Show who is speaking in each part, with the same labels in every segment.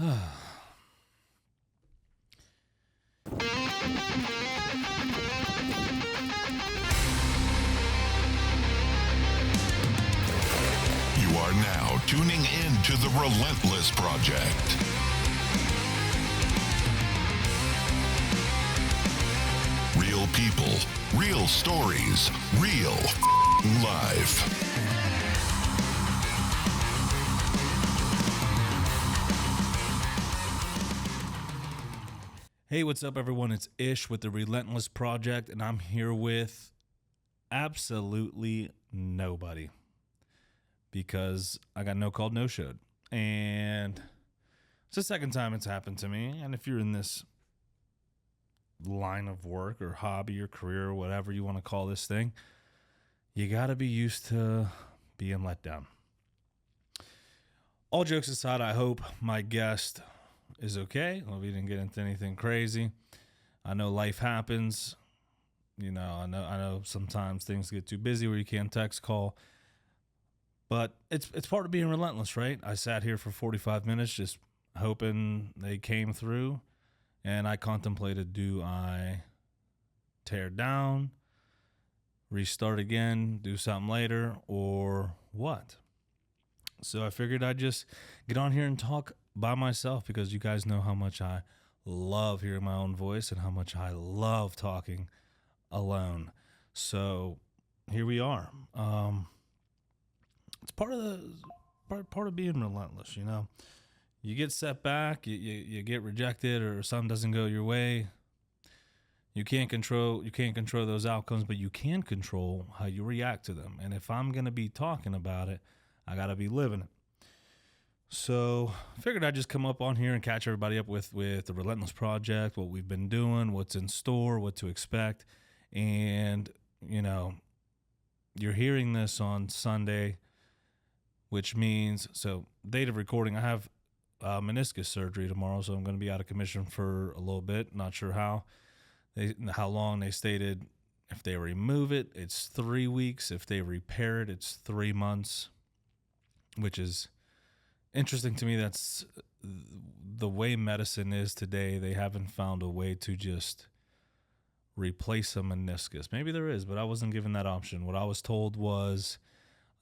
Speaker 1: You are now tuning in to the Relentless Project. Real people, real stories, real life. Hey, what's up, everyone? It's Ish with the Relentless Project, and I'm here with absolutely nobody because I got no called, no showed. And it's the second time it's happened to me. And if you're in this line of work or hobby or career or whatever you want to call this thing, you got to be used to being let down. All jokes aside, I hope my guest is okay. Well, we didn't get into anything crazy. I know life happens. You know, I know sometimes things get too busy where you can't text, call. But it's part of being relentless, right? I sat here for 45 minutes just hoping they came through, and I contemplated, do I tear down, restart again, do something later, or what? So I figured I'd just get on here and talk by myself because you guys know how much I love hearing my own voice and how much I love talking alone. So here we are. It's part of being relentless, you know. You get set back, you get rejected, or something doesn't go your way. You can't control those outcomes, but you can control how you react to them. And if I'm gonna be talking about it, I gotta be living it. So I figured I'd just come up on here and catch everybody up with the Relentless Project, what we've been doing, what's in store, what to expect. And, you know, you're hearing this on Sunday, which means, so date of recording, I have meniscus surgery tomorrow, so I'm going to be out of commission for a little bit. Not sure how long. They stated if they remove it, it's 3 weeks. If they repair it, it's 3 months, which is interesting to me. That's the way medicine is today. They haven't found a way to just replace a meniscus. Maybe there is, but I wasn't given that option. What I was told was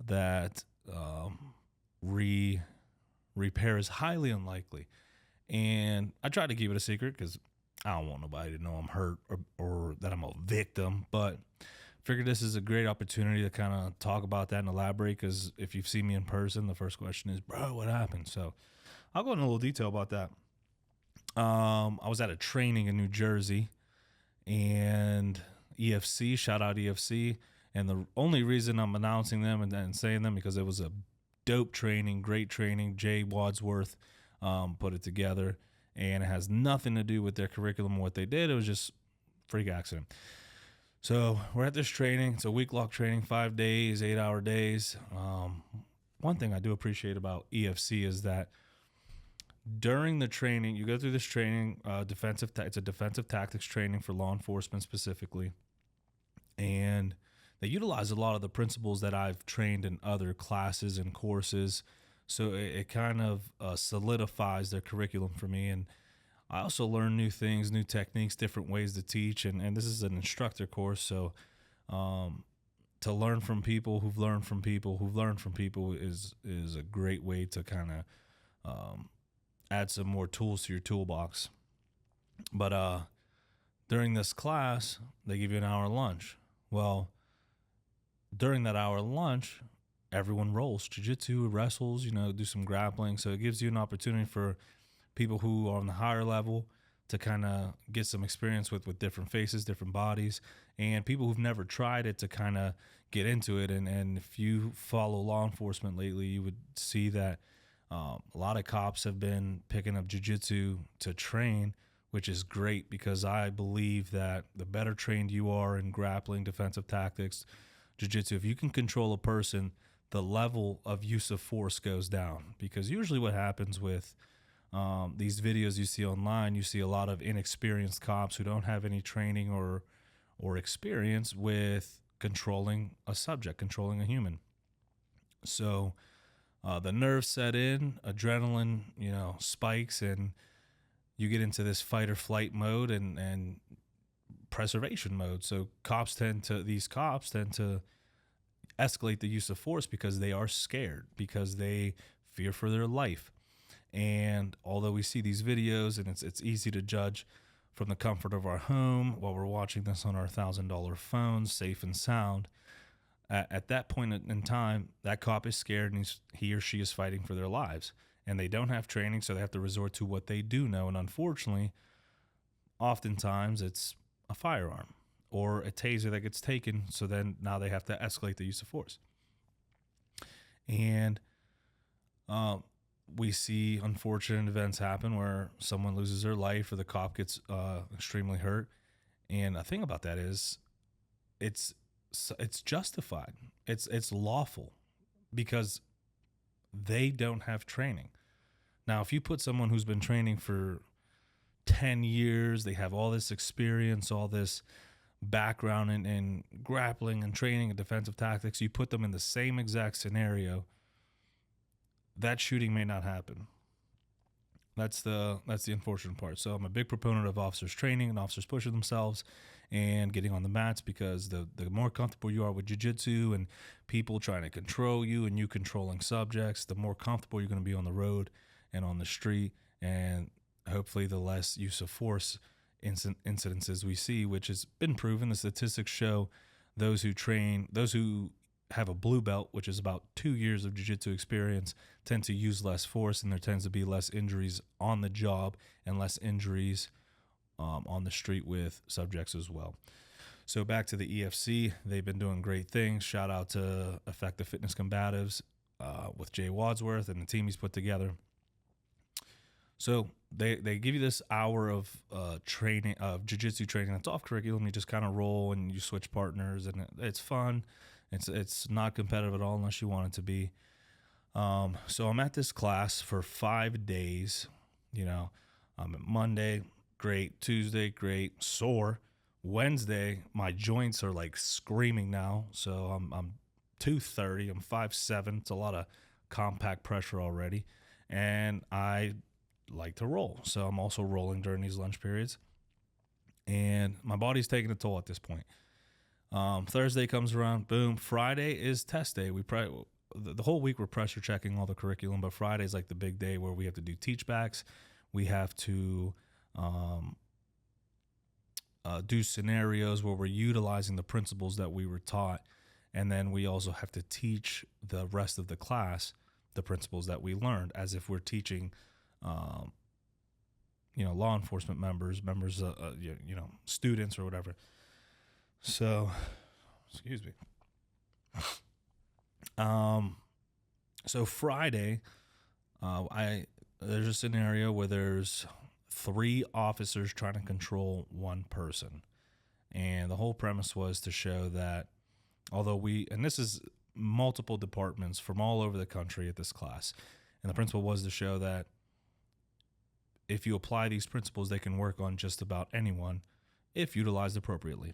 Speaker 1: that repair is highly unlikely. And I tried to keep it a secret because I don't want nobody to know I'm hurt or that I'm a victim, but figured this is a great opportunity to kind of talk about that and elaborate, because if you've seen me in person, the first question is, bro, what happened? So I'll go into a little detail about that. I was at a training in New Jersey, and EFC, shout out EFC, and the only reason I'm announcing them and saying them because it was a dope training, great training. Jay Wadsworth put it together, and it has nothing to do with their curriculum or what they did. It was just freak accident. So we're at this training. It's a week-long training, 5 days, 8-hour days. One thing I do appreciate about EFC is that during the training, you go through this training, it's a defensive tactics training for law enforcement specifically. And they utilize a lot of the principles that I've trained in other classes and courses. So it kind of solidifies their curriculum for me. And I also learn new things, new techniques, different ways to teach. And this is an instructor course. So to learn from people who've learned from people who've learned from people is a great way to kind of add some more tools to your toolbox. But during this class, they give you an hour lunch. Well, during that hour lunch, everyone rolls jiu-jitsu, wrestles, do some grappling. So it gives you an opportunity for people who are on the higher level to kind of get some experience with different faces, different bodies, and people who've never tried it to kind of get into it. And if you follow law enforcement lately, you would see that a lot of cops have been picking up jiu-jitsu to train, which is great because I believe that the better trained you are in grappling, defensive tactics, jiu-jitsu, if you can control a person, the level of use of force goes down. Because usually what happens with these videos you see online, you see a lot of inexperienced cops who don't have any training or experience with controlling a subject, controlling a human. So the nerves set in, adrenaline, spikes, and you get into this fight or flight mode and preservation mode. So these cops tend to escalate the use of force because they are scared, because they fear for their life. And although we see these videos and it's easy to judge from the comfort of our home while we're watching this on our $1,000 phones, safe and sound, at that point in time, that cop is scared and he or she is fighting for their lives. And they don't have training, so they have to resort to what they do know. And unfortunately, oftentimes it's a firearm or a taser that gets taken. So then now they have to escalate the use of force. And we see unfortunate events happen where someone loses their life or the cop gets extremely hurt. And the thing about that is it's justified. It's lawful because they don't have training. Now, if you put someone who's been training for 10 years, they have all this experience, all this background in grappling and training and defensive tactics, you put them in the same exact scenario, that shooting may not happen. That's the unfortunate part. So I'm a big proponent of officers training and officers pushing themselves and getting on the mats, because the more comfortable you are with jiu-jitsu and people trying to control you and you controlling subjects, the more comfortable you're going to be on the road and on the street, and hopefully the less use of force incidences we see, which has been proven. The statistics show those who have a blue belt, which is about 2 years of jiu-jitsu experience, tend to use less force, and there tends to be less injuries on the job and less injuries on the street with subjects as well. So back to the EFC, they've been doing great things. Shout out to Effective Fitness Combatives with Jay Wadsworth and the team he's put together. So they give you this hour of training, of jiu-jitsu training. That's off curriculum. You just kind of roll and you switch partners, and it's fun. It's not competitive at all unless you want it to be. So I'm at this class for 5 days. I'm at Monday, great. Tuesday, great. Sore. Wednesday, my joints are like screaming now. So I'm 230. I'm 5'7". It's a lot of compact pressure already, and I like to roll. So I'm also rolling during these lunch periods, and my body's taking a toll at this point. Thursday comes around, boom. Friday is test day. The whole week we're pressure checking all the curriculum, but Friday's like the big day where we have to do teach backs. We have to do scenarios where we're utilizing the principles that we were taught, and then we also have to teach the rest of the class the principles that we learned, as if we're teaching law enforcement members, students or whatever. So, excuse me. So Friday, there's a scenario where there's 3 officers trying to control one person. And the whole premise was to show that and this is multiple departments from all over the country at this class. And the principle was to show that if you apply these principles, they can work on just about anyone if utilized appropriately.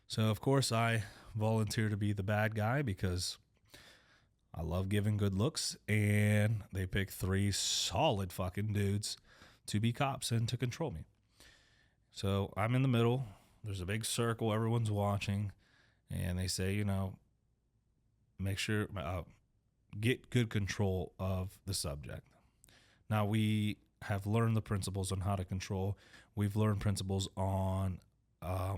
Speaker 1: So, of course, I volunteer to be the bad guy because I love giving good looks, and they pick 3 solid fucking dudes to be cops and to control me. So I'm in the middle. There's a big circle. Everyone's watching, and they say, make sure, get good control of the subject. Now, we have learned the principles on how to control. We've learned principles on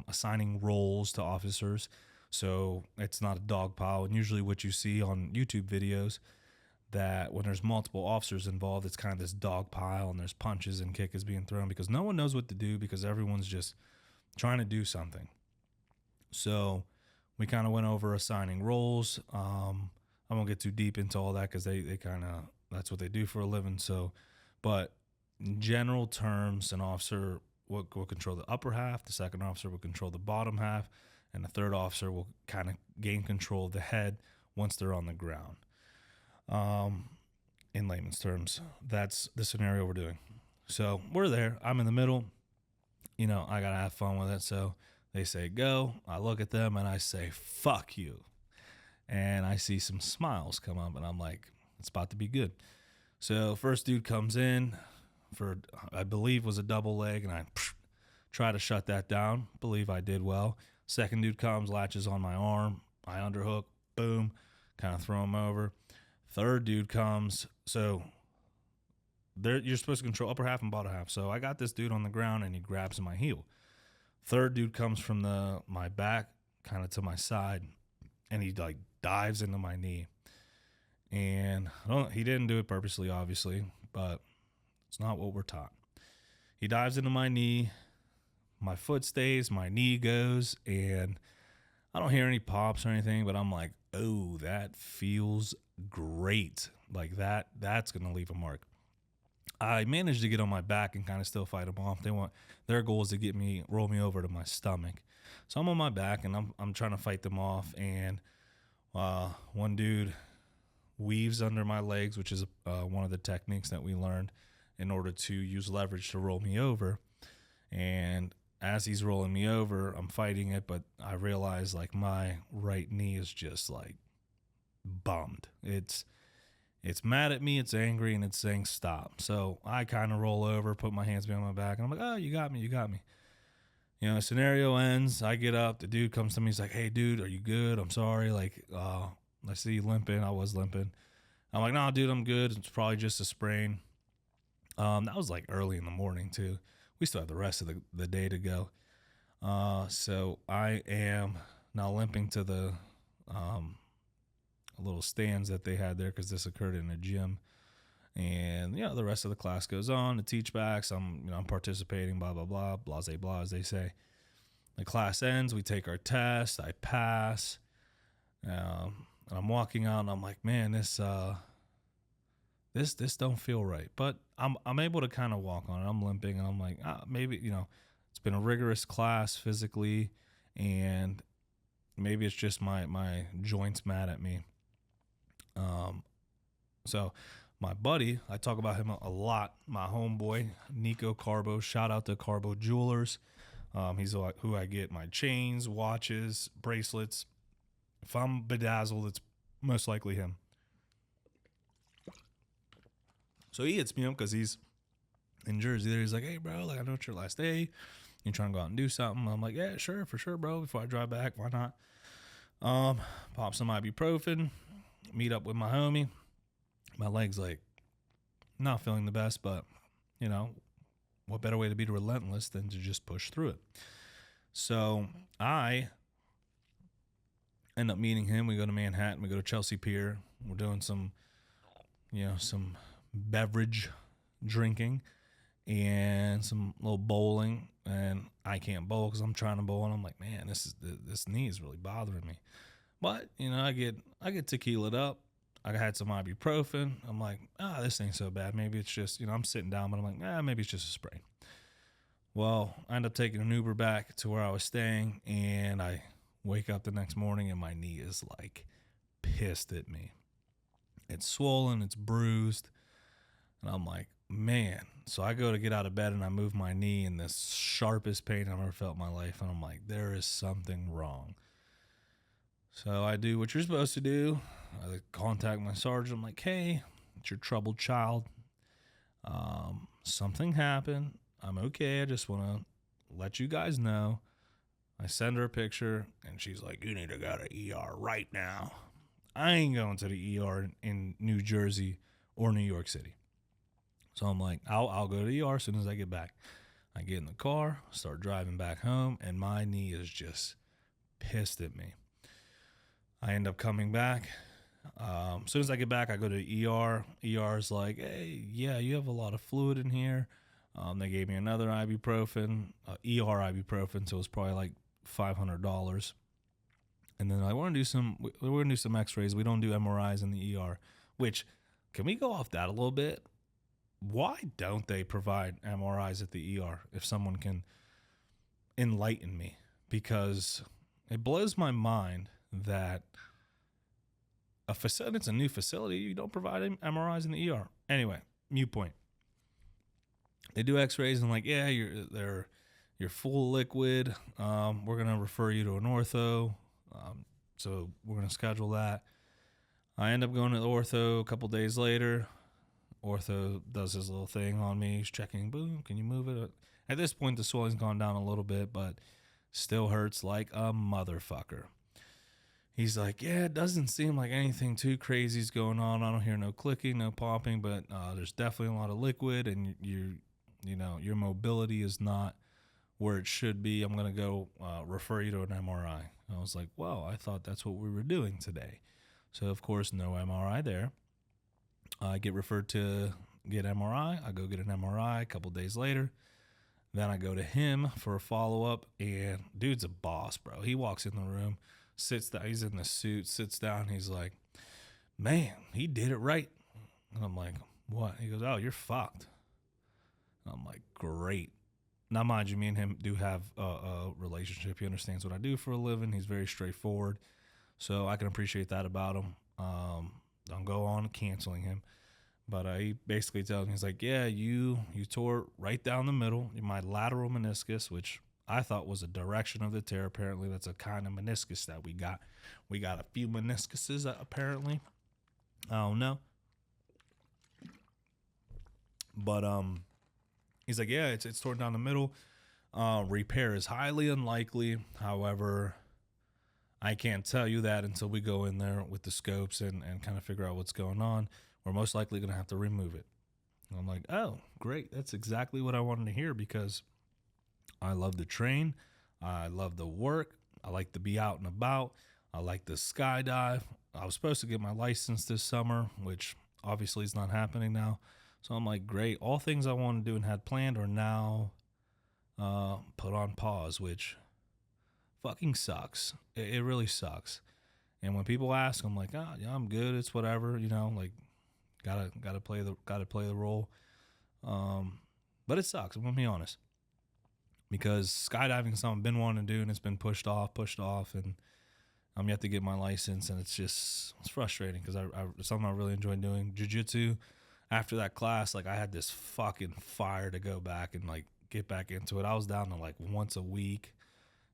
Speaker 1: assigning roles to officers, so it's not a dog pile. And usually what you see on YouTube videos, that when there's multiple officers involved, it's kind of this dog pile, and there's punches and kick is being thrown because no one knows what to do, because everyone's just trying to do something. So we kind of went over assigning roles. I won't get too deep into all that because they kind of, that's what they do for a living. So, but in general terms, an officer will control the upper half, the second officer will control the bottom half, and the third officer will kind of gain control of the head once they're on the ground. In layman's terms, that's the scenario we're doing. So we're there. I'm in the middle. I got to have fun with it. So they say, go. I look at them and I say, fuck you. and I see some smiles come up, and I'm like, it's about to be good. So first dude comes in for, I believe, was a double leg, and I try to shut that down. Believe I did well. Second dude comes, latches on my arm, I underhook, boom, kind of throw him over. Third dude comes, so you're supposed to control upper half and bottom half. So I got this dude on the ground, and he grabs my heel. Third dude comes from my back, kind of to my side, and he like dives into my knee. And he didn't do it purposely, obviously, but it's not what we're taught. He dives into my knee, my foot stays, my knee goes, and I don't hear any pops or anything, but I'm like, oh, that feels great. Like that's going to leave a mark. I managed to get on my back and kind of still fight them off. Their goal is to roll me over to my stomach. So I'm on my back and I'm trying to fight them off. And one dude weaves under my legs, which is one of the techniques that we learned in order to use leverage to roll me over. And as he's rolling me over, I'm fighting it, but I realize like my right knee is just like bummed. It's mad at me, it's angry, and it's saying stop. So I kind of roll over, put my hands behind my back, and I'm like, oh, you got me. You know, scenario ends. I get up. The dude comes to me. He's like, hey, dude, are you good? I'm sorry. Like, I see you limping. I was limping. I'm like, nah, dude, I'm good. It's probably just a sprain. That was like early in the morning, too. We still have the rest of the day to go. So I am now limping to the little stands that they had there because this occurred in a gym. And, you know, the rest of the class goes on. The teach backs. I'm participating, blah, blah, blah, blase, blah, as they say. The class ends. We take our test. I pass. And I'm walking out, and I'm like, man, this don't feel right. But I'm able to kind of walk on it. I'm limping, and I'm like, maybe, you know, it's been a rigorous class physically, and maybe it's just my joints mad at me. So my buddy, I talk about him a lot, my homeboy, Nico Carbo. Shout out to Carbo Jewelers. He's who I get my chains, watches, bracelets. If I'm bedazzled, it's most likely him. So he hits me up because he's in Jersey there. He's like, hey, bro, like I know it's your last day. You trying to go out and do something? I'm like, yeah, sure, for sure, bro. Before I drive back, why not? Pop some ibuprofen, meet up with my homie. My leg's like not feeling the best, but you know, what better way to be relentless than to just push through it? So I end up meeting him. We go to Manhattan. We go to Chelsea Pier. We're doing some beverage drinking and some little bowling. And I can't bowl because I'm trying to bowl. And I'm like, man, this knee is really bothering me. But you know, I get tequilaed up. I had some ibuprofen. I'm like, this ain't so bad. Maybe it's just, you know, I'm sitting down, but I'm like, maybe it's just a sprain. Well, I end up taking an Uber back to where I was staying, and I wake up the next morning, and my knee is like pissed at me. It's swollen, it's bruised, and I'm like, man. So I go to get out of bed, and I move my knee in the sharpest pain I've ever felt in my life, and I'm like, there is something wrong. So I do what you're supposed to do. I contact my sergeant. I'm like, hey, it's your troubled child. Something happened. I'm okay. I just want to let you guys know. I send her a picture, and she's like, you need to go to ER right now. I ain't going to the ER in New Jersey or New York City. So I'm like, I'll go to the ER as soon as I get back. I get in the car, start driving back home, and my knee is just pissed at me. I end up coming back. As soon as I get back, I go to ER. ER is like, hey, yeah, you have a lot of fluid in here. They gave me another ibuprofen, ER ibuprofen, so it was probably like $500. And then I want to do we're gonna do some X-rays. We don't do MRIs in the ER. Which, can we go off that a little bit? Why don't they provide MRIs at the ER? If someone can enlighten me, because it blows my mind that it's a new facility. You don't provide MRIs in the ER. Anyway, mute point. They do X-rays and like, yeah, you're full of liquid. We're gonna refer you to an ortho. So we're going to schedule that. I end up going to the ortho a couple days later. Ortho does his little thing on me. He's checking, boom, can you move it? At this point, the swelling's gone down a little bit, but still hurts like a motherfucker. He's like, yeah, it doesn't seem like anything too crazy is going on. I don't hear no clicking, no popping, but there's definitely a lot of liquid, and your mobility is not where it should be. I'm going to go refer you to an MRI. I was like, well, I thought that's what we were doing today. So, of course, no MRI there. I get referred to get MRI. I go get an MRI a couple days later. Then I go to him for a follow-up, and dude's a boss, bro. He walks in the room, sits down. He's in the suit, sits down. He's like, man, he did it right. And I'm like, what? He goes, oh, you're fucked. And I'm like, great. Now, mind you, me and him do have a relationship. He understands what I do for a living. He's very straightforward. So I can appreciate that about him. Don't go on canceling him. But he basically tells me, he's like, yeah, you tore right down the middle, my lateral meniscus, which I thought was a direction of the tear. Apparently, that's a kind of meniscus that we got. We got a few meniscuses, apparently. I don't know. But he's like, yeah, it's torn down the middle. Repair is highly unlikely. However, I can't tell you that until we go in there with the scopes and kind of figure out what's going on. We're most likely going to have to remove it. And I'm like, oh, great. That's exactly what I wanted to hear, because I love to train. I love the work. I like to be out and about. I like to skydive. I was supposed to get my license this summer, which obviously is not happening now. So I'm like, great. All things I wanted to do and had planned are now put on pause, which fucking sucks. It really sucks. And when people ask, I'm like, yeah, I'm good. It's whatever, like gotta play the role. But it sucks. I'm gonna be honest, because skydiving is something I've been wanting to do, and it's been pushed off, and I'm yet to get my license, and it's frustrating because it's something I really enjoy doing. Jiu-jitsu, after that class, like I had this fucking fire to go back and like get back into it. I was down to like once a week,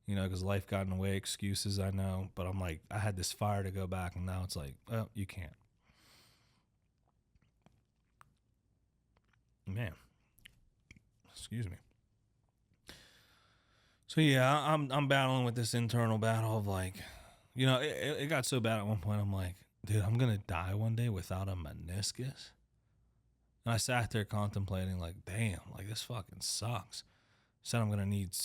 Speaker 1: because life got in the way, excuses, I know, but I'm like, I had this fire to go back, and now it's like, well, you can't. Man, excuse me. So yeah, I'm battling with this internal battle of like, it got so bad at one point. I'm like, dude, I'm gonna die one day without a meniscus. And I sat there contemplating, like, damn, like this fucking sucks. Said I'm gonna need,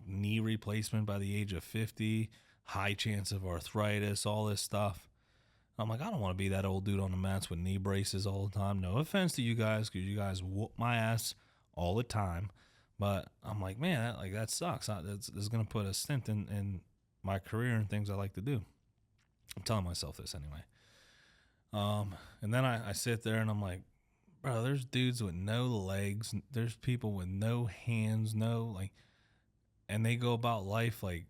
Speaker 1: knee replacement by the age of 50, high chance of arthritis, all this stuff. I'm like, I don't want to be that old dude on the mats with knee braces all the time. No offense to you guys, because you guys whoop my ass all the time. But I'm like, man, that sucks. That's going to put a stint in my career and things I like to do. I'm telling myself this anyway. And then I sit there and I'm like, bro, there's dudes with no legs. There's people with no hands, and they go about life like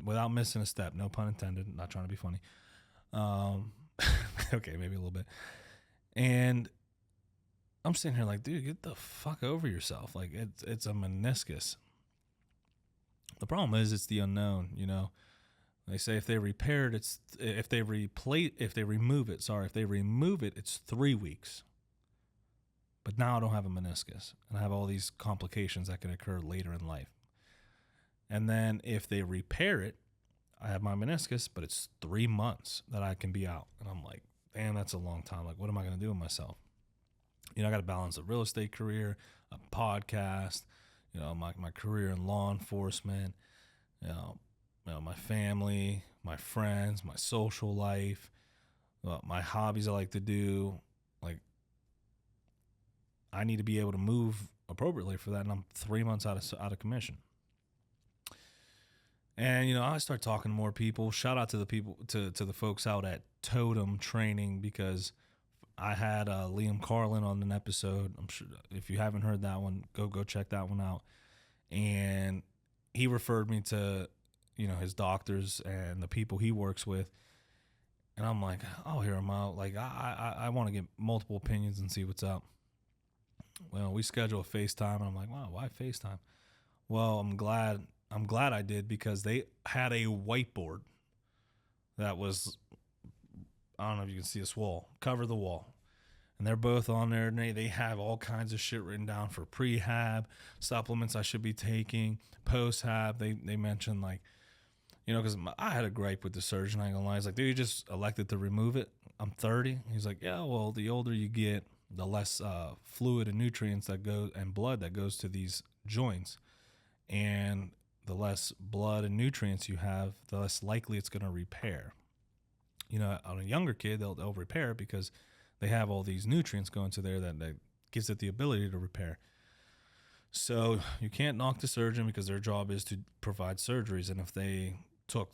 Speaker 1: without missing a step. No pun intended. Not trying to be funny. Okay, maybe a little bit. And I'm sitting here like, dude, get the fuck over yourself. Like it's a meniscus. The problem is it's the unknown, They say if they remove it, it's 3 weeks. But now I don't have a meniscus, and I have all these complications that can occur later in life. And then if they repair it, I have my meniscus, but it's 3 months that I can be out. And I'm like, damn, that's a long time. Like, what am I going to do with myself? I got to balance a real estate career, a podcast, my career in law enforcement, my family, my friends, my social life, my hobbies I like to do. Like, I need to be able to move appropriately for that, and I'm 3 months out of commission. And, I start talking to more people. Shout out to the people, to the folks out at Totem Training, because I had Liam Carlin on an episode. I'm sure if you haven't heard that one, go check that one out. And he referred me to, his doctors and the people he works with. And I'm like, I'll hear him out. Like, I want to get multiple opinions and see what's up. Well, we schedule a FaceTime, and I'm like, wow, why FaceTime? Well, I'm glad I'm glad I did, because they had a whiteboard that was, I don't know if you can see this wall, cover the wall. And they're both on there, and they have all kinds of shit written down for prehab, supplements I should be taking, post-hab. They mentioned, like, because I had a gripe with the surgeon, I ain't gonna lie. He's like, dude, you just elected to remove it. I'm 30. He's like, yeah, well, the older you get, the less fluid and nutrients that go, and blood that goes to these joints. And the less blood and nutrients you have, the less likely it's going to repair. On a younger kid, they'll repair because they have all these nutrients going to there that gives it the ability to repair. So you can't knock the surgeon, because their job is to provide surgeries. And if they took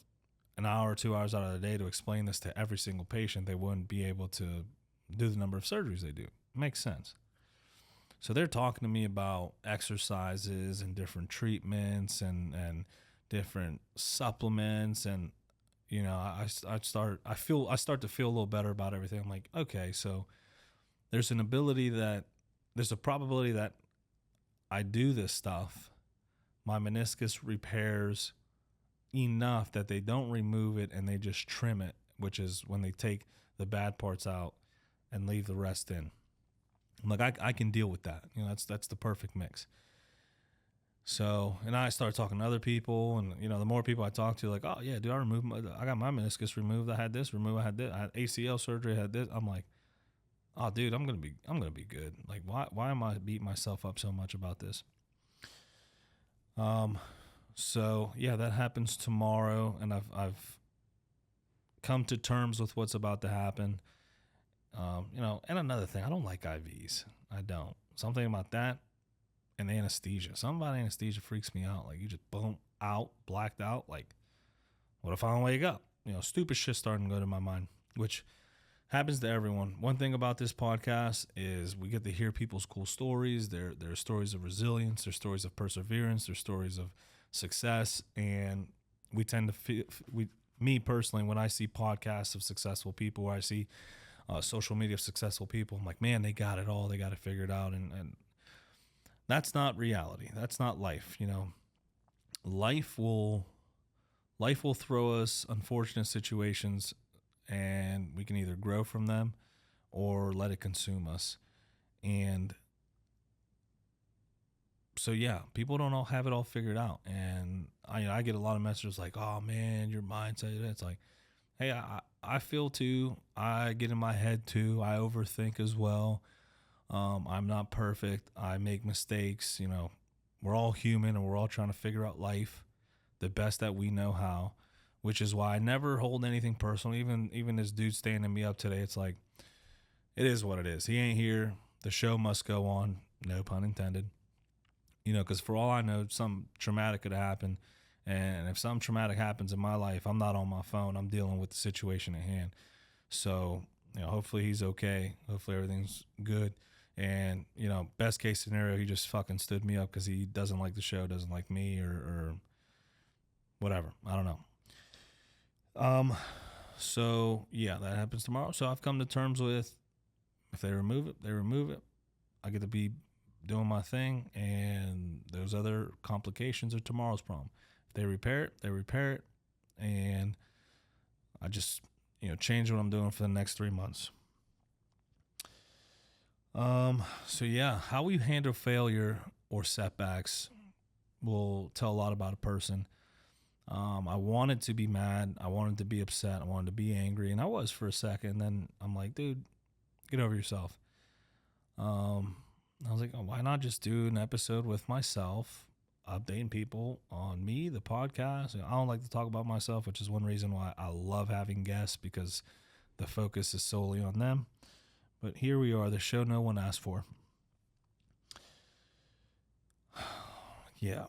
Speaker 1: an hour or 2 hours out of the day to explain this to every single patient, they wouldn't be able to do the number of surgeries they do. Makes sense. So they're talking to me about exercises and different treatments and different supplements. And I start to feel a little better about everything. I'm like, okay, so there's a probability that I do this stuff, my meniscus repairs enough that they don't remove it and they just trim it, which is when they take the bad parts out and leave the rest in. I'm like, I can deal with that. That's the perfect mix. So, and I started talking to other people, and the more people I talk to, like, oh yeah, dude, I got my meniscus removed. I had this removed. I had ACL surgery. I had this. I'm like, oh dude, I'm gonna be good. Like, why am I beating myself up so much about this? So yeah, that happens tomorrow, and I've come to terms with what's about to happen. And another thing, I don't like IVs. I don't. Something about that and anesthesia. Something about anesthesia freaks me out. Like, you just boom out, blacked out. Like, what if I don't wake up? Stupid shit starting to go to my mind, which happens to everyone. One thing about this podcast is we get to hear people's cool stories. There are stories of resilience. There's stories of perseverance. There's stories of success. And we tend to feel, me personally, when I see podcasts of successful people, or I see social media of successful people, I'm like, man, they got it all. They got it figured out. And that's not reality. That's not life. Life will throw us unfortunate situations, and we can either grow from them or let it consume us. And so, yeah, people don't all have it all figured out. And I get a lot of messages like, oh man, your mindset. It's like, hey, I feel too. I get in my head too. I overthink as well. I'm not perfect. I make mistakes. We're all human, and we're all trying to figure out life the best that we know how, which is why I never hold anything personal. Even this dude standing me up today, it's like, it is what it is. He ain't here. The show must go on. No pun intended. Because for all I know, something traumatic could happen. And if something traumatic happens in my life, I'm not on my phone. I'm dealing with the situation at hand. So, hopefully he's okay. Hopefully everything's good. And, best case scenario, he just fucking stood me up because he doesn't like the show, doesn't like me, or whatever. I don't know. So, yeah, that happens tomorrow. So I've come to terms with, if they remove it, they remove it. I get to be doing my thing, and those other complications are tomorrow's problem. If they repair it, they repair it. And I just, change what I'm doing for the next 3 months. So yeah, how we handle failure or setbacks will tell a lot about a person. I wanted to be mad. I wanted to be upset. I wanted to be angry. And I was for a second. Then I'm like, dude, get over yourself. I was like, oh, why not just do an episode with myself, updating people on me, the podcast. I don't like to talk about myself, which is one reason why I love having guests, because the focus is solely on them. But here we are, the show no one asked for. Yeah.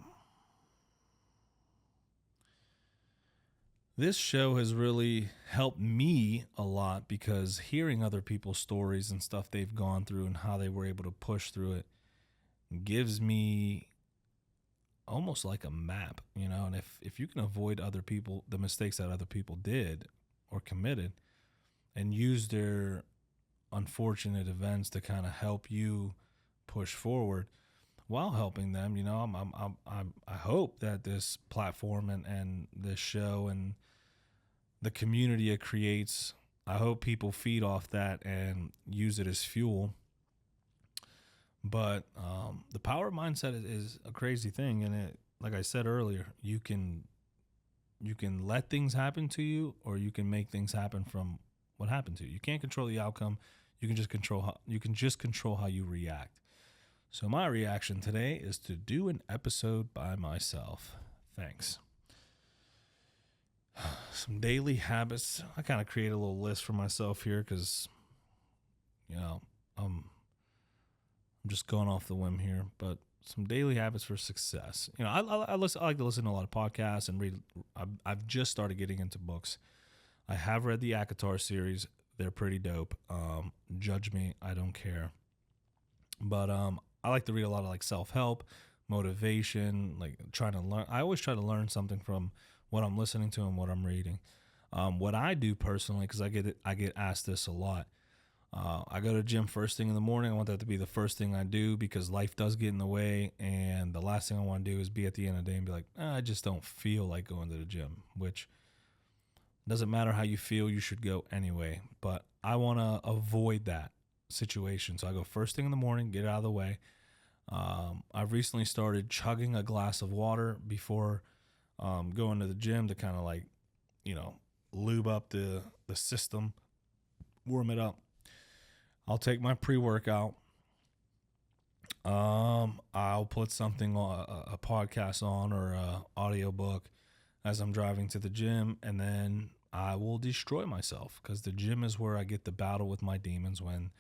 Speaker 1: This show has really helped me a lot, because hearing other people's stories and stuff they've gone through and how they were able to push through it gives me almost like a map, and if you can avoid other people, the mistakes that other people did or committed, and use their unfortunate events to kind of help you push forward, while helping them. I hope that this platform and this show and the community it creates, I hope people feed off that and use it as fuel. But the power mindset is a crazy thing, and it, like I said earlier, you can let things happen to you, or you can make things happen from what happened to you. You can't control the outcome. You can just control how you react. So my reaction today is to do an episode by myself. Thanks. Some daily habits. I kind of create a little list for myself here because, I'm just going off the whim here. But some daily habits for success. I like to listen to a lot of podcasts and read. I've just started getting into books. I have read the Akatar series. They're pretty dope. Judge me, I don't care. But I like to read a lot of like self-help, motivation, like trying to learn. I always try to learn something from what I'm listening to and what I'm reading. What I do personally, because I get asked this a lot. I go to the gym first thing in the morning. I want that to be the first thing I do because life does get in the way. And the last thing I want to do is be at the end of the day and be like, I just don't feel like going to the gym, which doesn't matter how you feel. You should go anyway. But I want to avoid that situation. So I go first thing in the morning, get it out of the way. I've recently started chugging a glass of water before going to the gym to kind of like, lube up the system, warm it up. I'll take my pre-workout. I'll put something on a podcast on or a audiobook as I'm driving to the gym, and then I will destroy myself because the gym is where I get the battle with my demons when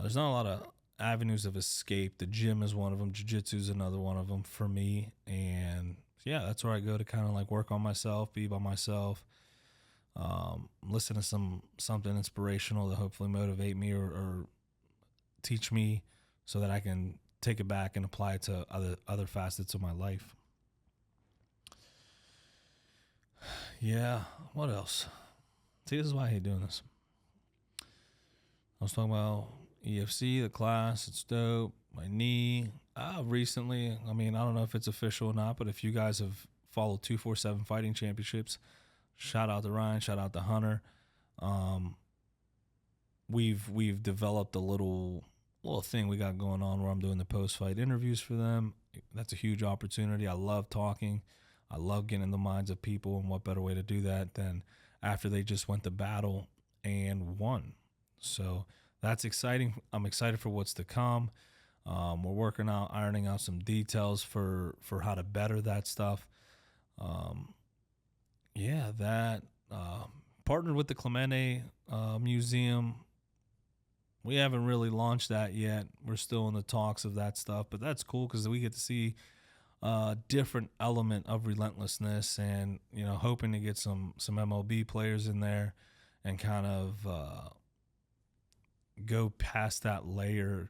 Speaker 1: there's not a lot of avenues of escape. The gym is one of them. Jiu-jitsu is another one of them for me. And yeah, that's where I go to kind of like work on myself, be by myself, listen to something inspirational to hopefully motivate me or teach me so that I can take it back and apply it to other facets of my life. Yeah, what else? See, this is why I hate doing this. I was talking about EFC, the class, it's dope. My knee. Recently, I don't know if it's official or not, but if you guys have followed 247 Fighting Championships, shout out to Ryan, shout out to Hunter. We've developed a little thing we got going on where I'm doing the post-fight interviews for them. That's a huge opportunity. I love talking. I love getting in the minds of people, and what better way to do that than after they just went to battle and won. So that's exciting. I'm excited for what's to come. We're working out, ironing out some details for how to better that stuff. That partnered with the Clemente Museum. We haven't really launched that yet. We're still in the talks of that stuff, but that's cool because we get to see a different element of relentlessness, and hoping to get some MLB players in there and kind of go past that layer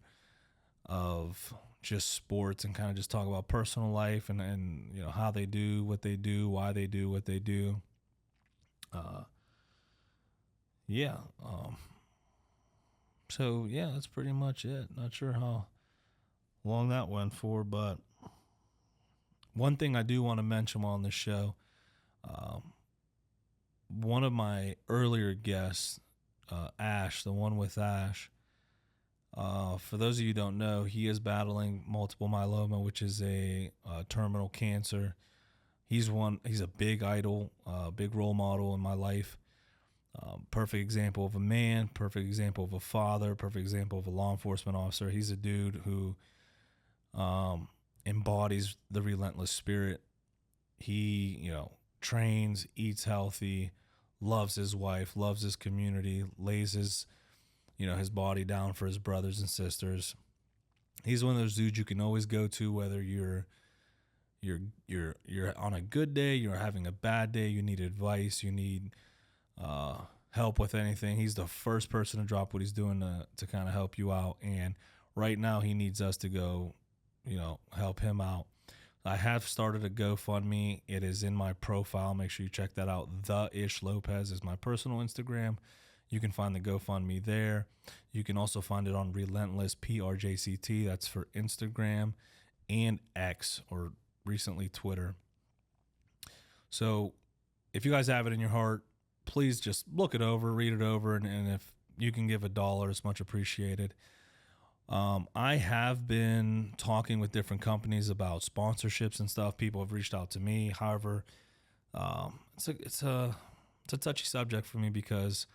Speaker 1: of just sports and kind of just talk about personal life and how they do what they do, why they do what they do. So that's pretty much it. Not sure how long that went for, but one thing I do want to mention while on this show, one of my earlier guests, Ash, the one with Ash, for those of you who don't know, he is battling multiple myeloma, which is a terminal cancer. He's a big idol, big role model in my life. Perfect example of a man, perfect example of a father, perfect example of a law enforcement officer. He's a dude who embodies the relentless spirit. He, trains, eats healthy, loves his wife, loves his community, lays his body down for his brothers and sisters. He's one of those dudes you can always go to, whether you're on a good day, you're having a bad day, you need advice, you need help with anything. He's the first person to drop what he's doing to kind of help you out. And right now he needs us to go, help him out. I have started a GoFundMe. It is in my profile. Make sure you check that out. The Ish Lopez is my personal Instagram. You can find the GoFundMe there. You can also find it on Relentless, PRJCT. That's for Instagram and X, or recently Twitter. So if you guys have it in your heart, please just look it over, read it over, and if you can give $1, it's much appreciated. I have been talking with different companies about sponsorships and stuff. People have reached out to me. However, it's a touchy subject for me because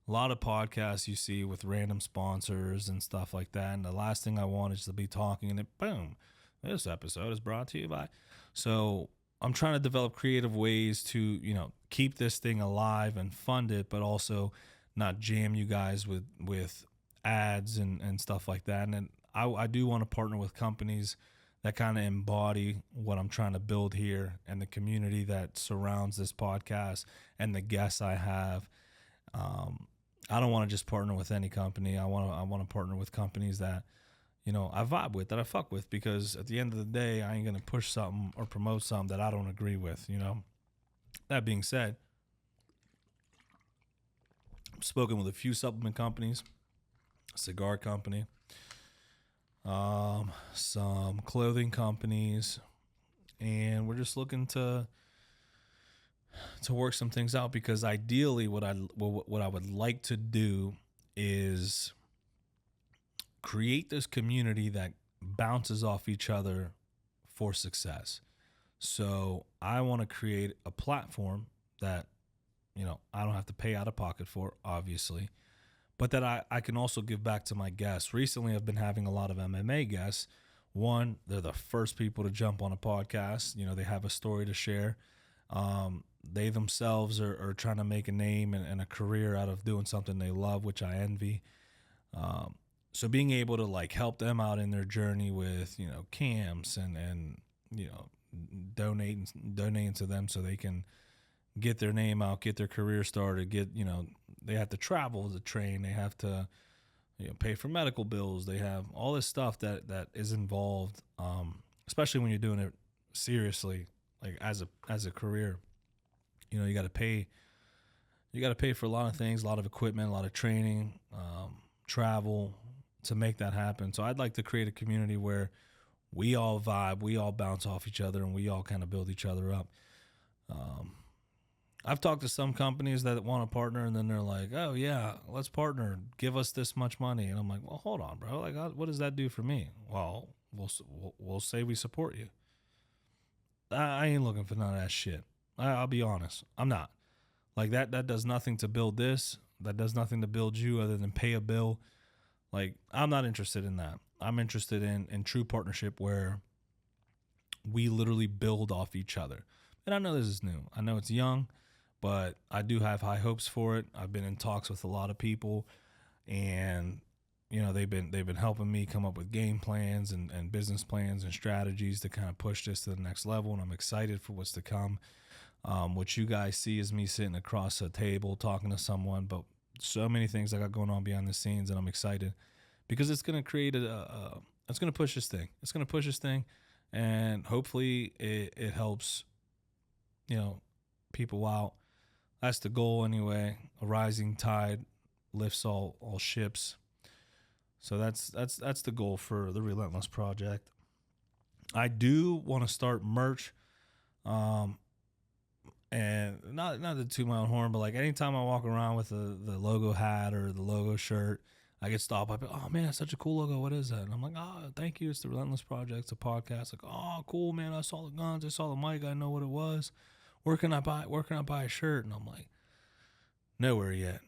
Speaker 1: a lot of podcasts you see with random sponsors and stuff like that, and the last thing I want is to be talking and then boom, this episode is brought to you by. So I'm trying to develop creative ways to, keep this thing alive and fund it, but also not jam you guys with ads and stuff like that. And then I do want to partner with companies that kind of embody what I'm trying to build here and the community that surrounds this podcast and the guests I have. I don't want to just partner with any company. I want to partner with companies that, I vibe with, that I fuck with, because at the end of the day, I ain't going to push something or promote something that I don't agree with, That being said, I've spoken with a few supplement companies, a cigar company, some clothing companies, and we're just looking to work some things out, because ideally what I would like to do is create this community that bounces off each other for success. So I want to create a platform that, I don't have to pay out of pocket for, obviously, but that I can also give back to my guests. Recently, I've been having a lot of MMA guests. One, they're the first people to jump on a podcast. They have a story to share. They themselves are trying to make a name and a career out of doing something they love, which I envy. So being able to help them out in their journey with, camps and donating to them so they can get their name out, get their career started, they have to travel to train. They have to, pay for medical bills. They have all this stuff that is involved, especially when you're doing it seriously, as a career. You got to pay. You got to pay for a lot of things, a lot of equipment, a lot of training, travel to make that happen. So I'd like to create a community where we all vibe, we all bounce off each other, and we all kind of build each other up. I've talked to some companies that want to partner, and then they're like, "Oh yeah, let's partner. Give us this much money." And I'm like, "Well, hold on, bro. What does that do for me?" Well, we'll say we support you. I ain't looking for none of that shit. I'll be honest. I'm not. That does nothing to build this. That does nothing to build you other than pay a bill. I'm not interested in that. I'm interested in true partnership where we literally build off each other. And I know this is new. I know it's young, but I do have high hopes for it. I've been in talks with a lot of people, and they've been helping me come up with game plans and business plans and strategies to kind of push this to the next level. And I'm excited for what's to come. What you guys see is me sitting across a table talking to someone, but so many things I got going on behind the scenes, and I'm excited because it's going to create it's going to push this thing. It's going to push this thing, and hopefully it helps, people out. That's the goal anyway. A rising tide lifts all ships. So that's the goal for the Relentless project. I do want to start merch. And not to toot my own horn, but anytime I walk around with the logo hat or the logo shirt, I get stopped by people. "Oh man, that's such a cool logo. What is that?" And I'm like, "Oh, thank you. It's the Relentless Project. It's a podcast." "Oh, cool, man. I saw the guns. I saw the mic. I know what it was. Where can I buy a shirt?" And I'm like, "Nowhere yet,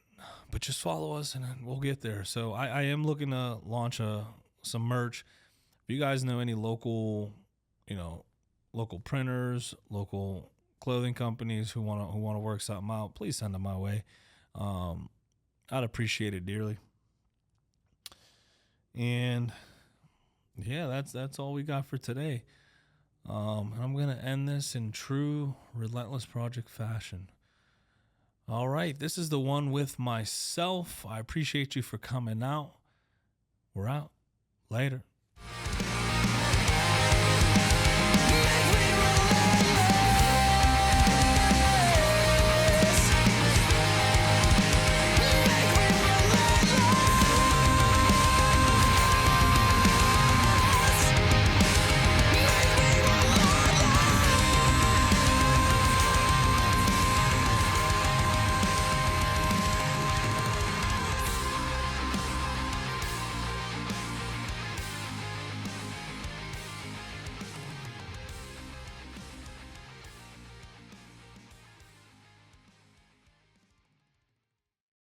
Speaker 1: but just follow us and then we'll get there." So I am looking to launch some merch. If you guys know any local printers, local clothing companies who want to work something out, please send them my way. I'd appreciate it dearly. And yeah, that's all we got for today. I'm gonna end this in true Relentless Project fashion. All right, this is the one with myself. I appreciate you for coming out. We're out. Later.